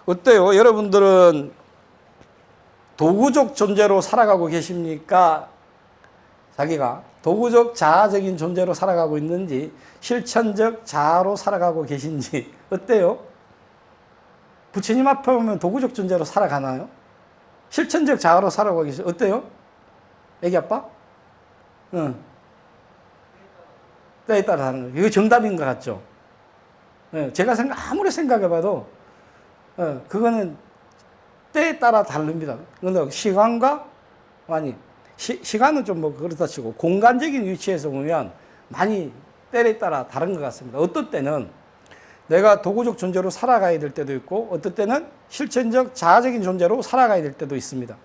어때요? 여러분들은 도구적 존재로 살아가고 계십니까? 자기가 도구적 자아적인 존재로 살아가고 있는지 실천적 자아로 살아가고 계신지 어때요? 부처님 앞에 오면 도구적 존재로 살아가나요? 실천적 자아로 살아가고 계시죠? 어때요? 애기 아빠? 응. 때에 따라 하는 거예요. 이거 정답인 것 같죠? 제가 아무리 생각해봐도 그거는 때에 따라 다릅니다. 그런데 시간과 많이 시간은 좀 뭐 그렇다 치고 공간적인 위치에서 보면 많이 때에 따라 다른 것 같습니다. 어떤 때는 내가 도구적 존재로 살아가야 될 때도 있고 어떤 때는 실천적 자아적인 존재로 살아가야 될 때도 있습니다.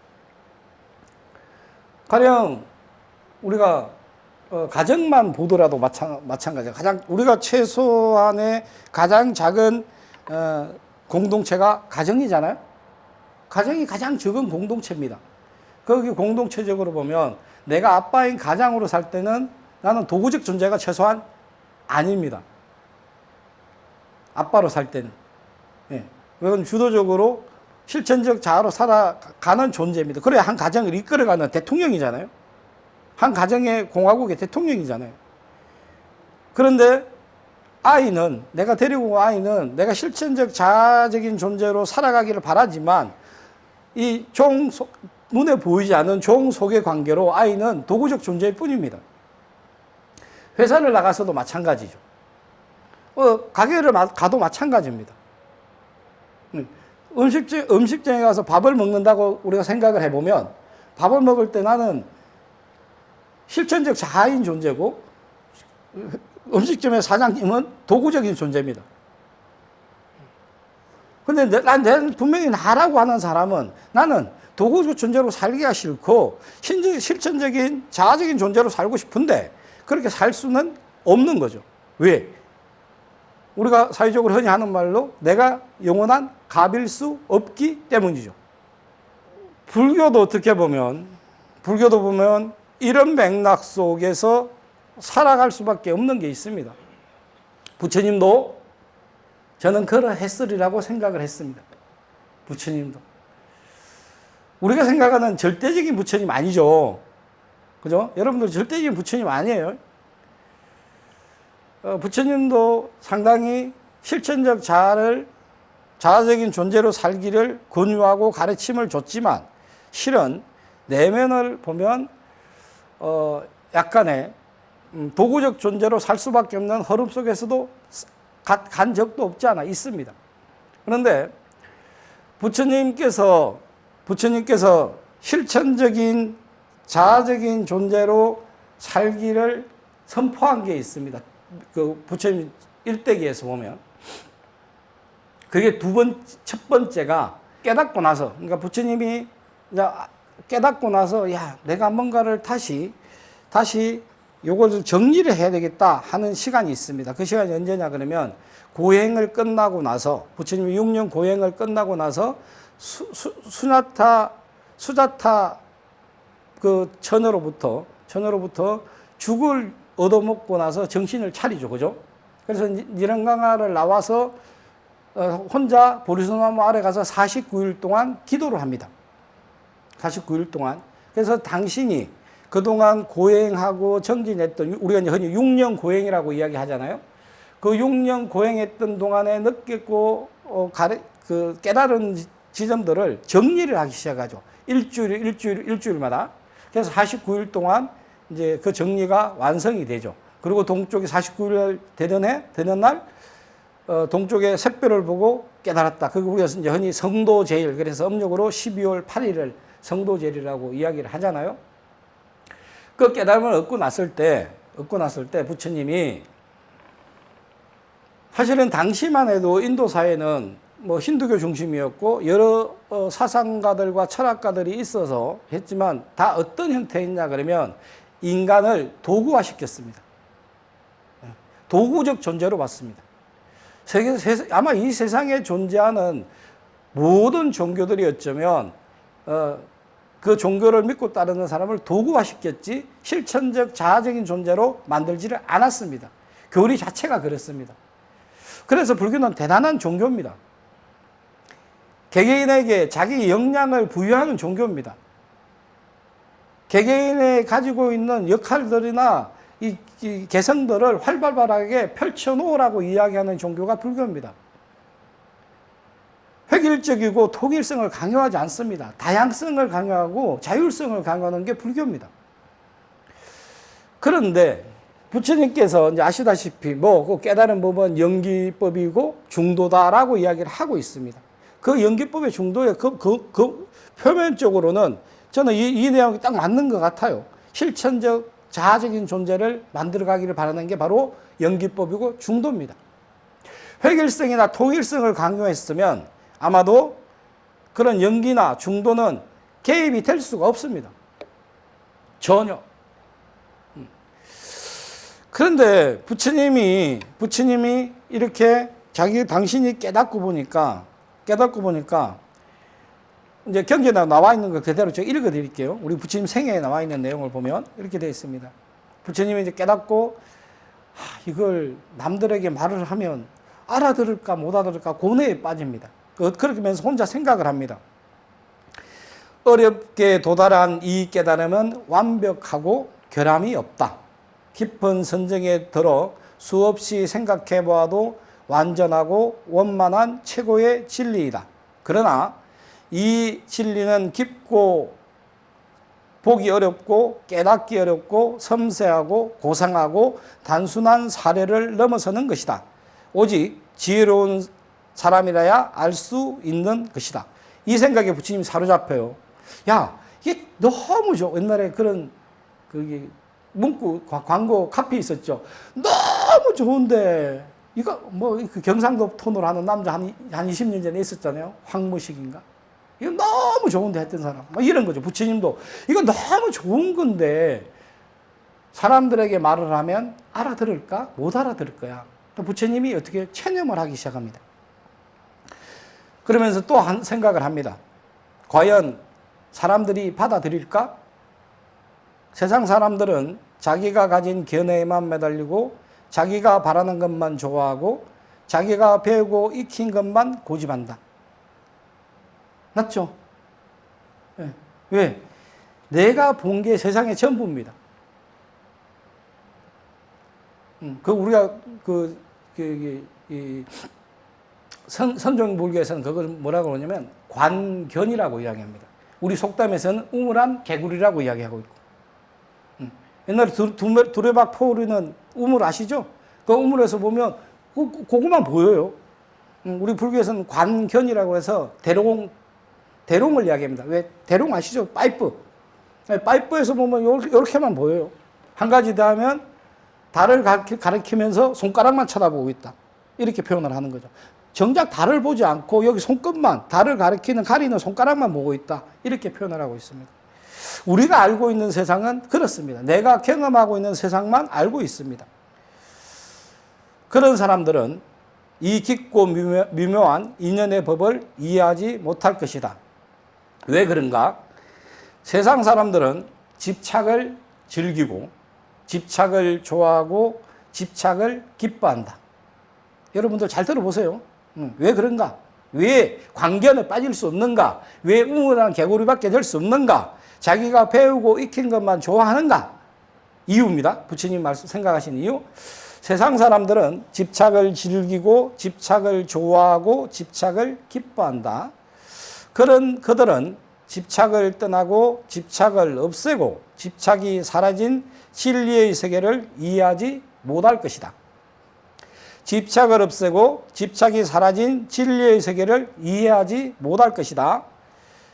가령 우리가 가정만 보더라도 마찬가지예요. 우리가 최소한의 가장 작은 공동체가 가정이잖아요. 가정이 가장 적은 공동체입니다. 거기 공동체적으로 보면 내가 아빠인 가장으로 살 때는 나는 도구적 존재가 최소한 아닙니다. 아빠로 살 때는. 그건 주도적으로 실천적 자아로 살아가는 존재입니다. 그래야 한 가정을 이끌어가는 대통령이잖아요. 한 가정의 공화국의 대통령이잖아요. 그런데 아이는, 내가 데리고 온 아이는 내가 실천적 자아적인 존재로 살아가기를 바라지만 이 눈에 보이지 않는 종 속의 관계로 아이는 도구적 존재일 뿐입니다. 회사를 나가서도 마찬가지죠. 가게를 가도 마찬가지입니다. 음식점에 가서 밥을 먹는다고 우리가 생각을 해보면 밥을 먹을 때 나는 실천적 자아인 존재고 음식점의 사장님은 도구적인 존재입니다. 근데 난 분명히 나라고 하는 사람은 나는 도구적 존재로 살기가 싫고 실천적인 자아적인 존재로 살고 싶은데 그렇게 살 수는 없는 거죠. 왜? 우리가 사회적으로 흔히 하는 말로 내가 영원한 갑일 수 없기 때문이죠. 불교도 어떻게 보면 이런 맥락 속에서 살아갈 수밖에 없는 게 있습니다. 부처님도 저는 그러했으리라고 생각을 했습니다. 부처님도. 우리가 생각하는 절대적인 부처님 아니죠. 그죠? 여러분들 절대적인 부처님 아니에요. 부처님도 상당히 실천적 자아적인 존재로 살기를 권유하고 가르침을 줬지만 실은 내면을 보면 약간의 도구적 존재로 살 수밖에 없는 흐름 속에서도 간 적도 없지 않아 있습니다. 그런데 부처님께서 실천적인 자아적인 존재로 살기를 선포한 게 있습니다. 그 부처님 일대기에서 보면 그게 첫 번째가 깨닫고 나서, 그러니까 부처님이 깨닫고 나서 야 내가 뭔가를 다시 요걸 정리를 해야 되겠다 하는 시간이 있습니다. 그 시간이 언제냐 그러면 고행을 끝나고 나서 부처님이 6년 고행을 끝나고 나서 수자타 그 처녀로부터 죽을 얻어먹고 나서 정신을 차리죠. 그죠? 그래서 니랑강화를 나와서 혼자 보리소나무 아래 가서 49일 동안 기도를 합니다. 49일 동안. 그래서 당신이 그동안 고행하고 정진했던, 우리가 흔히 6년 고행이라고 이야기 하잖아요. 그 6년 고행했던 동안에 느꼈고 깨달은 지점들을 정리를 하기 시작하죠. 일주일마다. 그래서 49일 동안 이제 그 정리가 완성이 되죠. 그리고 동쪽에 49일 되는 날, 동쪽에 샛별을 보고 깨달았다. 그거 우리가 이제 흔히 성도제일, 그래서 음력으로 12월 8일을 성도제일이라고 이야기를 하잖아요. 그 깨달음을 얻고 났을 때 부처님이 사실은 당시만 해도 인도 사회는 뭐 힌두교 중심이었고 여러 사상가들과 철학가들이 있어서 했지만 다 어떤 형태였냐 그러면 인간을 도구화 시켰습니다. 도구적 존재로 봤습니다. 아마 이 세상에 존재하는 모든 종교들이 어쩌면 그 종교를 믿고 따르는 사람을 도구화 시켰지 실천적 자아적인 존재로 만들지를 않았습니다. 교리 자체가 그렇습니다. 그래서 불교는 대단한 종교입니다. 개개인에게 자기 역량을 부여하는 종교입니다. 개개인이 가지고 있는 역할들이나 이 개성들을 활발하게 펼쳐놓으라고 이야기하는 종교가 불교입니다. 획일적이고 통일성을 강요하지 않습니다. 다양성을 강요하고 자율성을 강요하는 게 불교입니다. 그런데 부처님께서 이제 아시다시피 그 깨달은 법은 연기법이고 중도다라고 이야기를 하고 있습니다. 그 연기법의 중도에 표면적으로는 저는 이 내용이 딱 맞는 것 같아요. 실천적 자아적인 존재를 만들어가기를 바라는 게 바로 연기법이고 중도입니다. 획일성이나 통일성을 강요했으면 아마도 그런 연기나 중도는 개입이 될 수가 없습니다. 전혀. 그런데 부처님이 이렇게 당신이 깨닫고 보니까 이제 경전에 나와 있는 거 그대로 제가 읽어 드릴게요. 우리 부처님 생애에 나와 있는 내용을 보면 이렇게 되어 있습니다. 부처님이 이제 깨닫고 이걸 남들에게 말을 하면 알아들을까 못 알아들을까 고뇌에 빠집니다. 그렇게 하면서 혼자 생각을 합니다. 어렵게 도달한 이 깨달음은 완벽하고 결함이 없다. 깊은 선정에 들어 수없이 생각해 보아도 완전하고 원만한 최고의 진리이다. 그러나 이 진리는 깊고 보기 어렵고 깨닫기 어렵고 섬세하고 고상하고 단순한 사례를 넘어서는 것이다. 오직 지혜로운 사람이라야 알 수 있는 것이다. 이 생각에 부처님이 사로잡혀요. 야, 이게 너무 좋아. 옛날에 그런 문구 광고 카피 있었죠. 너무 좋은데 이거 그 경상도 톤으로 하는 남자 한 20년 전에 있었잖아요. 황무식인가? 이거 너무 좋은데 했던 사람. 이런 거죠. 부처님도 이거 너무 좋은 건데 사람들에게 말을 하면 알아들을까? 못 알아들을 거야. 부처님이 어떻게 체념을 하기 시작합니다. 그러면서 또 한 생각을 합니다. 과연 사람들이 받아들일까? 세상 사람들은 자기가 가진 견해에만 매달리고 자기가 바라는 것만 좋아하고 자기가 배우고 익힌 것만 고집한다. 맞죠? 네. 왜? 내가 본 게 세상의 전부입니다. 우리가 선종불교에서는 그걸 뭐라고 그러냐면 관견이라고 이야기합니다. 우리 속담에서는 우물한 개구리라고 이야기하고 있고. 옛날에 두레박 포우리는 우물 아시죠? 그 우물에서 보면 그거만 보여요. 우리 불교에서는 관견이라고 해서 대롱을 이야기합니다. 왜? 대롱 아시죠? 파이프. 파이프에서 보면 이렇게만 보여요. 한 가지 더 하면 달을 가리키면서 손가락만 쳐다보고 있다. 이렇게 표현을 하는 거죠. 정작 달을 보지 않고 여기 손끝만 달을 가리는 손가락만 보고 있다. 이렇게 표현을 하고 있습니다. 우리가 알고 있는 세상은 그렇습니다. 내가 경험하고 있는 세상만 알고 있습니다. 그런 사람들은 이 깊고 미묘한 인연의 법을 이해하지 못할 것이다. 왜 그런가? 세상 사람들은 집착을 즐기고 집착을 좋아하고 집착을 기뻐한다. 여러분들 잘 들어보세요. 왜 그런가? 왜 관견에 빠질 수 없는가? 왜 우물한 개구리밖에 될 수 없는가? 자기가 배우고 익힌 것만 좋아하는가? 이유입니다. 부처님 말씀 생각하신 이유. 세상 사람들은 집착을 즐기고 집착을 좋아하고 집착을 기뻐한다. 그들은 집착을 떠나고 집착을 없애고 집착이 사라진 진리의 세계를 이해하지 못할 것이다. 집착을 없애고 집착이 사라진 진리의 세계를 이해하지 못할 것이다.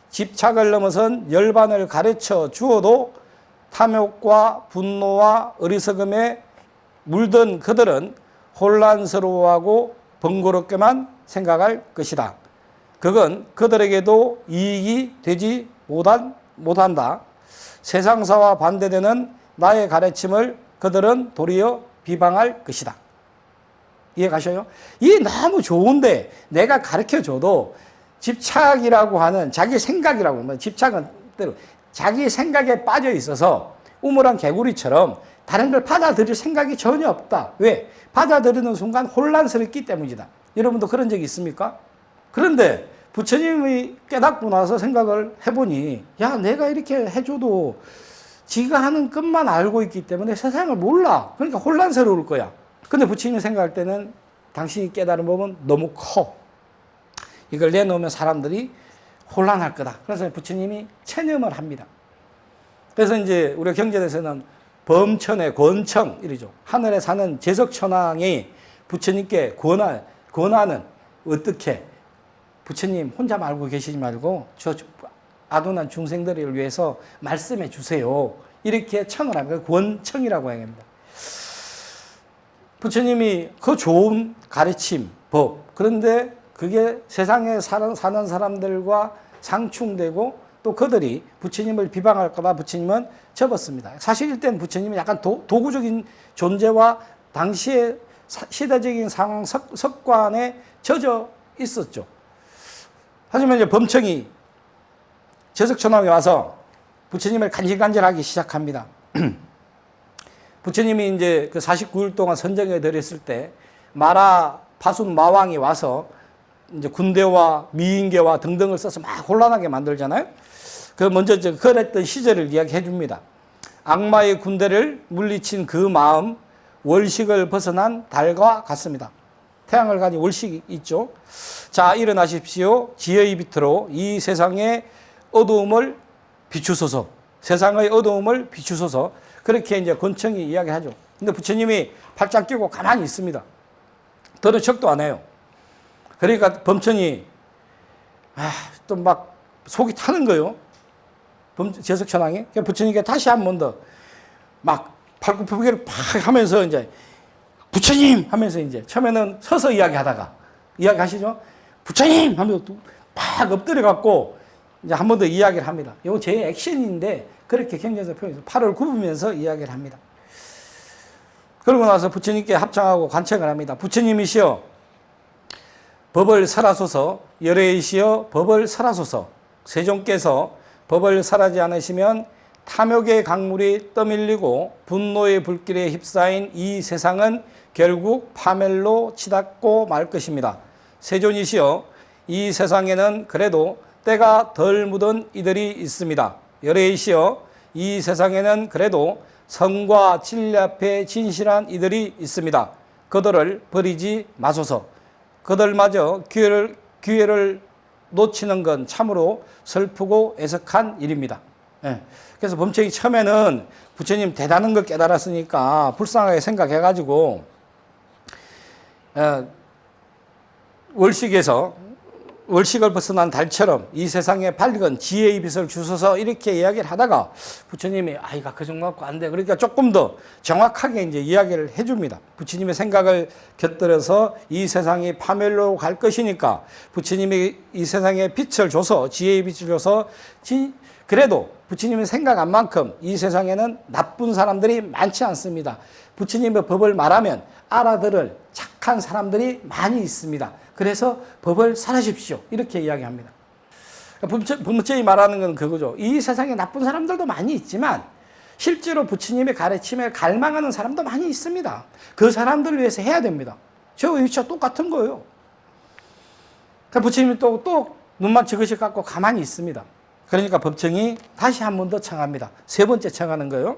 집착을 넘어선 열반을 가르쳐 주어도 탐욕과 분노와 어리석음에 물든 그들은 혼란스러워하고 번거롭게만 생각할 것이다. 그건 그들에게도 이익이 되지 못한다. 세상사와 반대되는 나의 가르침을 그들은 도리어 비방할 것이다. 이해 가셔요? 이게 너무 좋은데 내가 가르쳐줘도 집착이라고 하는 자기 생각이라고 하면 집착은 자기 생각에 빠져 있어서 우물한 개구리처럼 다른 걸 받아들일 생각이 전혀 없다. 왜? 받아들이는 순간 혼란스럽기 때문이다. 여러분도 그런 적이 있습니까? 그런데 부처님이 깨닫고 나서 생각을 해보니, 야, 내가 이렇게 해줘도 지가 하는 것만 알고 있기 때문에 세상을 몰라. 그러니까 혼란스러울 거야. 근데 부처님이 생각할 때는 당신이 깨달은 법은 너무 커. 이걸 내놓으면 사람들이 혼란할 거다. 그래서 부처님이 체념을 합니다. 그래서 이제 우리가 경전에서는 범천의 권청 이러죠. 하늘에 사는 제석천왕이 부처님께 권하는 어떻게 부처님 혼자 말고 계시지 말고 저 아둔한 중생들을 위해서 말씀해 주세요. 이렇게 청을 합니다. 권청이라고 합니다. 부처님이 그 좋은 가르침, 법. 그런데 그게 세상에 사는 사람들과 상충되고 또 그들이 부처님을 비방할까봐 부처님은 접었습니다. 사실 이때는 부처님은 약간 도구적인 존재와 당시의 시대적인 상황 석관에 젖어 있었죠. 하지만 이제 범청이 제석천왕에 와서 부처님을 간질간질하기 시작합니다. 부처님이 이제 그 49일 동안 선정해 드렸을 때 마라 파순 마왕이 와서 이제 군대와 미인계와 등등을 써서 막 혼란하게 만들잖아요. 그 먼저 그랬던 시절을 이야기해 줍니다. 악마의 군대를 물리친 그 마음, 월식을 벗어난 달과 같습니다. 태양을 가진 월식이 있죠. 자, 일어나십시오. 지혜의 빛으로 이 세상의 어두움을 비추소서. 세상의 어두움을 비추소서. 그렇게 이제 권청이 이야기하죠. 근데 부처님이 팔짱 끼고 가만히 있습니다. 들은 척도 안 해요. 그러니까 범천이 또 막 속이 타는 거예요. 제석천왕이. 부처님께 다시 한 번 더 막 팔굽혀펴기를 팍 하면서 이제 부처님 하면서 이제 처음에는 서서 이야기하다가 이야기하시죠. 부처님 하면서 팍 엎드려 갖고 이제 한 번 더 이야기를 합니다. 이거 제 액션인데 그렇게 경전에서 표현해서 팔을 굽으면서 이야기를 합니다. 그러고 나서 부처님께 합창하고 관청을 합니다. 부처님이시여 법을 설하소서. 열애이시여 법을 설하소서. 세종께서 법을 설하지 않으시면 탐욕의 강물이 떠밀리고 분노의 불길에 휩싸인 이 세상은 결국 파멸로 치닫고 말 것입니다. 세존이시여 이 세상에는 그래도 때가 덜 묻은 이들이 있습니다. 열애이시여 이 세상에는 그래도 성과 진리 앞에 진실한 이들이 있습니다. 그들을 버리지 마소서. 그들마저 기회를 놓치는 건 참으로 슬프고 애석한 일입니다. 예. 그래서 범청이 처음에는 부처님 대단한 걸 깨달았으니까 불쌍하게 생각해가지고 월식을 벗어난 달처럼 이 세상에 밝은 지혜의 빛을 주소서 이렇게 이야기를 하다가 부처님이 이거 그 정도 갖고 안 돼. 그러니까 조금 더 정확하게 이제 이야기를 해줍니다. 부처님의 생각을 곁들여서 이 세상이 파멸로 갈 것이니까 부처님이 이 세상에 빛을 줘서 지혜의 빛을 줘서 그래도 부처님의 생각한 만큼 이 세상에는 나쁜 사람들이 많지 않습니다. 부처님의 법을 말하면 알아들을 착한 사람들이 많이 있습니다. 그래서 법을 설하십시오. 이렇게 이야기합니다. 부처님이 말하는 건 그거죠. 이 세상에 나쁜 사람들도 많이 있지만 실제로 부처님의 가르침에 갈망하는 사람도 많이 있습니다. 그 사람들을 위해서 해야 됩니다. 저 위치와 똑같은 거예요. 부처님이 또 눈만 지그시 감고 가만히 있습니다. 그러니까 법청이 다시 한 번 더 청합니다. 세 번째 청하는 거예요.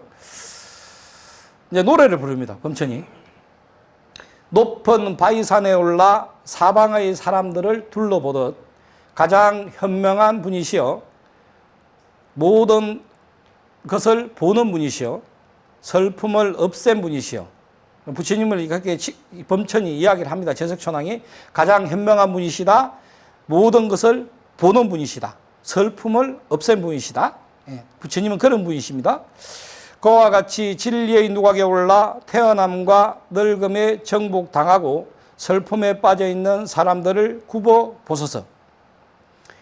이제 노래를 부릅니다. 범천이. 높은 바위산에 올라 사방의 사람들을 둘러보듯 가장 현명한 분이시여 모든 것을 보는 분이시여 슬픔을 없앤 분이시여. 부처님을 이렇게 범천이 이야기를 합니다. 제석천왕이 가장 현명한 분이시다. 모든 것을 보는 분이시다. 슬픔을 없앤 분이시다. 부처님은 그런 분이십니다. 그와 같이 진리의 누각에 올라 태어남과 늙음에 정복당하고 슬픔에 빠져있는 사람들을 굽어보소서.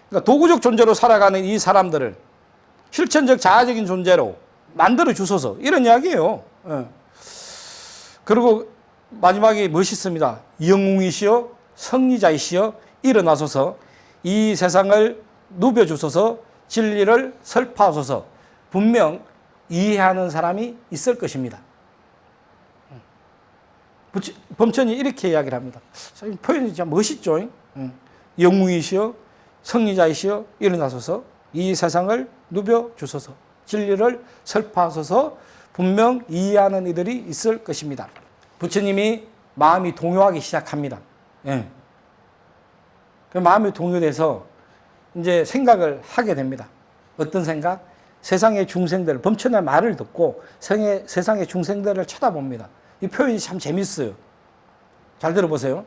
그러니까 도구적 존재로 살아가는 이 사람들을 실천적 자아적인 존재로 만들어 주소서. 이런 이야기예요. 그리고 마지막에 멋있습니다. 영웅이시여 성리자이시여 일어나소서. 이 세상을 누벼주소서. 진리를 설파하소서. 분명 이해하는 사람이 있을 것입니다. 범천이 이렇게 이야기를 합니다. 표현이 참 멋있죠. 영웅이시여 승리자이시여 일어나소서. 이 세상을 누벼 주소서. 진리를 설파하소서. 분명 이해하는 이들이 있을 것입니다. 부처님이 마음이 동요하기 시작합니다. 예. 그 마음이 동요돼서 이제 생각을 하게 됩니다. 어떤 생각? 세상의 중생들, 범천의 말을 듣고 세상의 중생들을 쳐다봅니다. 이 표현이 참 재밌어요. 잘 들어보세요.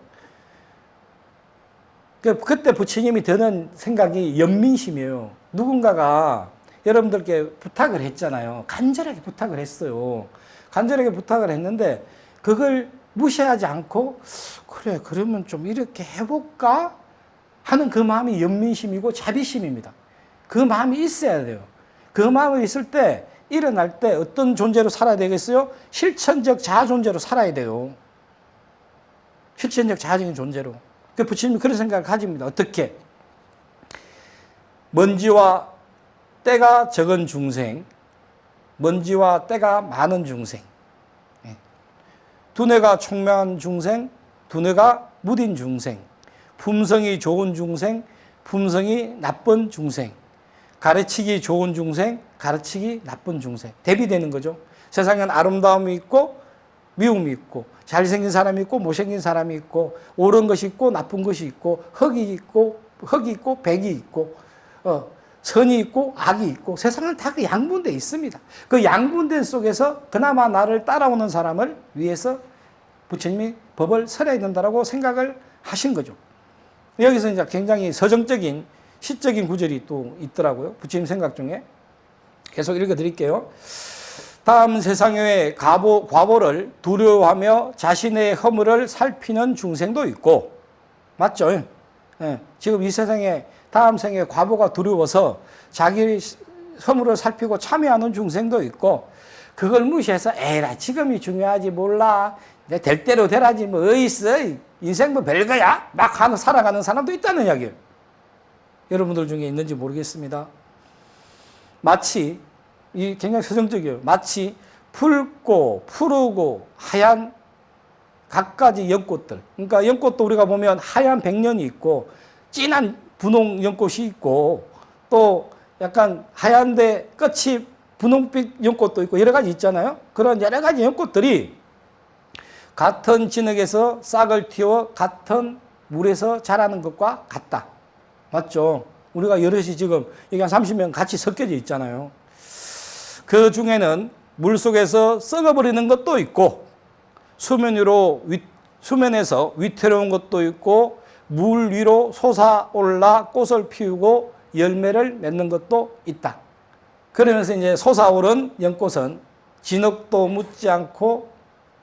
그때 부처님이 드는 생각이 연민심이에요. 누군가가 여러분들께 부탁을 했잖아요. 간절하게 부탁을 했어요. 간절하게 부탁을 했는데 그걸 무시하지 않고 그래 그러면 좀 이렇게 해볼까 하는 그 마음이 연민심이고 자비심입니다. 그 마음이 있어야 돼요. 그 마음이 있을 때 일어날 때 어떤 존재로 살아야 되겠어요? 실천적 자아 존재로 살아야 돼요. 실천적 자아적인 존재로. 그 부처님이 그런 생각을 가집니다. 어떻게? 먼지와 때가 적은 중생, 먼지와 때가 많은 중생, 두뇌가 총명한 중생, 두뇌가 무딘 중생, 품성이 좋은 중생, 품성이 나쁜 중생, 가르치기 좋은 중생, 가르치기 나쁜 중생. 대비되는 거죠. 세상엔 아름다움이 있고 미움이 있고 잘생긴 사람이 있고 못생긴 사람이 있고 옳은 것이 있고 나쁜 것이 있고 흑이 있고 백이 있고 선이 있고 악이 있고 세상은 다 그 양분되어 있습니다. 그 양분된 속에서 그나마 나를 따라오는 사람을 위해서 부처님이 법을 설해야 된다고 생각을 하신 거죠. 여기서 이제 굉장히 서정적인 시적인 구절이 또 있더라고요. 부처님 생각 중에. 계속 읽어드릴게요. 다음 세상의 과보를 두려워하며 자신의 허물을 살피는 중생도 있고, 맞죠? 예. 지금 이 세상에 다음 생에 과보가 두려워서 자기 허물을 살피고 참여하는 중생도 있고, 그걸 무시해서 에라 지금이 중요하지 몰라, 내 될 대로 되라지 뭐 어있어, 인생 뭐 별거야 막 살아가는 사람도 있다는 이야기예요. 여러분들 중에 있는지 모르겠습니다. 마치 이 굉장히 서정적이에요. 마치 붉고 푸르고 하얀 갖가지 연꽃들. 그러니까 연꽃도 우리가 보면 하얀 백년이 있고 진한 분홍 연꽃이 있고 또 약간 하얀데 끝이 분홍빛 연꽃도 있고 여러 가지 있잖아요. 그런 여러 가지 연꽃들이 같은 진흙에서 싹을 틔워 같은 물에서 자라는 것과 같다. 맞죠? 우리가 여럿이 지금 여기 한 30명 같이 섞여져 있잖아요. 그 중에는 물속에서 썩어버리는 것도 있고 수면에서 위태로운 것도 있고 물 위로 솟아올라 꽃을 피우고 열매를 맺는 것도 있다. 그러면서 이제 솟아오른 연꽃은 진흙도 묻지 않고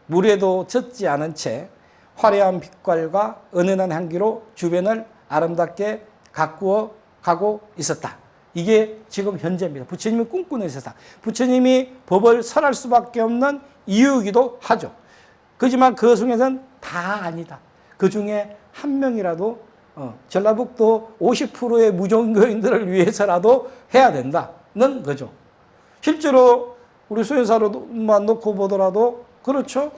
물에도 젖지 않은 채 화려한 빛깔과 은은한 향기로 주변을 아름답게 가꾸어 가고 있었다. 이게 지금 현재입니다. 부처님이 꿈꾸는 세상. 부처님이 법을 설할 수밖에 없는 이유이기도 하죠. 그렇지만 그 중에서는 다 아니다. 그 중에 한 명이라도 전라북도 50%의 무종교인들을 위해서라도 해야 된다는 거죠. 실제로 우리 수행사로만 놓고 보더라도 그렇죠.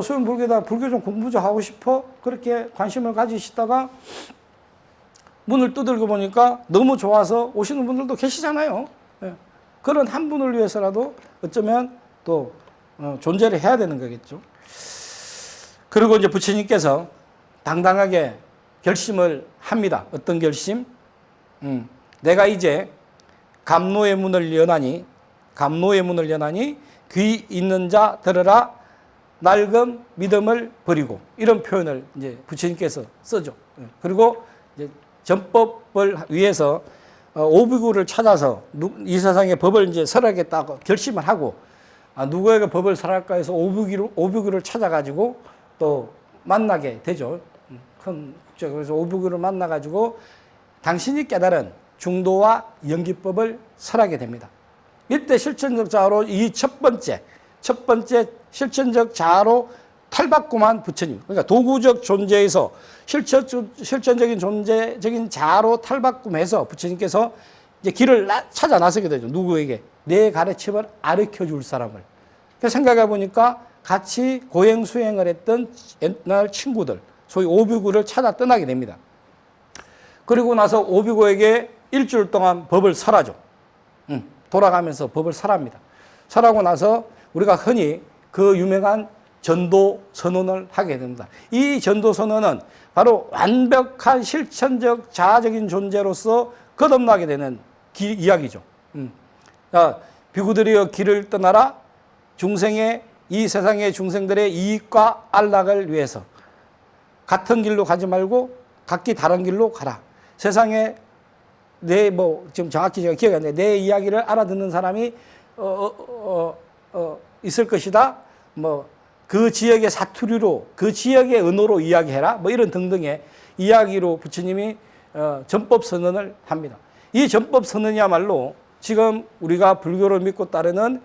수행 불교다 불교 좀 공부 좀 하고 싶어 그렇게 관심을 가지시다가 문을 두들겨 보니까 너무 좋아서 오시는 분들도 계시잖아요. 예. 그런 한 분을 위해서라도 어쩌면 또 존재를 해야 되는 거겠죠. 그리고 이제 부처님께서 당당하게 결심을 합니다. 어떤 결심? 내가 이제 감노의 문을 여나니 귀 있는 자 들으라 낡은 믿음을 버리고 이런 표현을 이제 부처님께서 쓰죠. 그리고 이제 전법을 위해서 오비구를 찾아서 이 세상의 법을 이제 설하겠다고 결심을 하고 누구에게 법을 설할까 해서 오비구를 찾아가지고 또 만나게 되죠. 큰 국적. 그래서 오비구를 만나가지고 당신이 깨달은 중도와 연기법을 설하게 됩니다. 이때 실천적 자아로 이 첫 번째 실천적 자아로 탈바꿈한 부처님. 그러니까 도구적 존재에서 실천적인 존재적인 자아로 탈바꿈해서 부처님께서 이제 길을 찾아 나서게 되죠. 누구에게? 내 가르침을 가르쳐 줄 사람을. 생각해 보니까 같이 고행 수행을 했던 옛날 친구들, 소위 오비구를 찾아 떠나게 됩니다. 그리고 나서 오비고에게 일주일 동안 법을 설하죠. 돌아가면서 법을 설합니다. 설하고 나서 우리가 흔히 그 유명한 전도 선언을 하게 됩니다. 이 전도 선언은 바로 완벽한 실천적 자아적인 존재로서 거듭나게 되는 이야기죠. 비구들이여 길을 떠나라. 중생의 이 세상의 중생들의 이익과 안락을 위해서 같은 길로 가지 말고 각기 다른 길로 가라. 세상에 지금 정확히 제가 기억이 안 나요. 내 이야기를 알아듣는 사람이 있을 것이다. 그 지역의 사투리로, 그 지역의 언어로 이야기해라. 이런 등등의 이야기로 부처님이 전법 선언을 합니다. 이 전법 선언이야말로 지금 우리가 불교를 믿고 따르는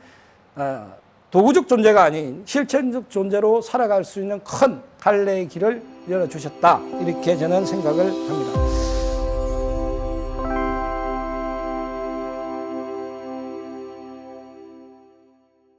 도구적 존재가 아닌 실천적 존재로 살아갈 수 있는 큰 갈래의 길을 열어주셨다. 이렇게 저는 생각을 합니다.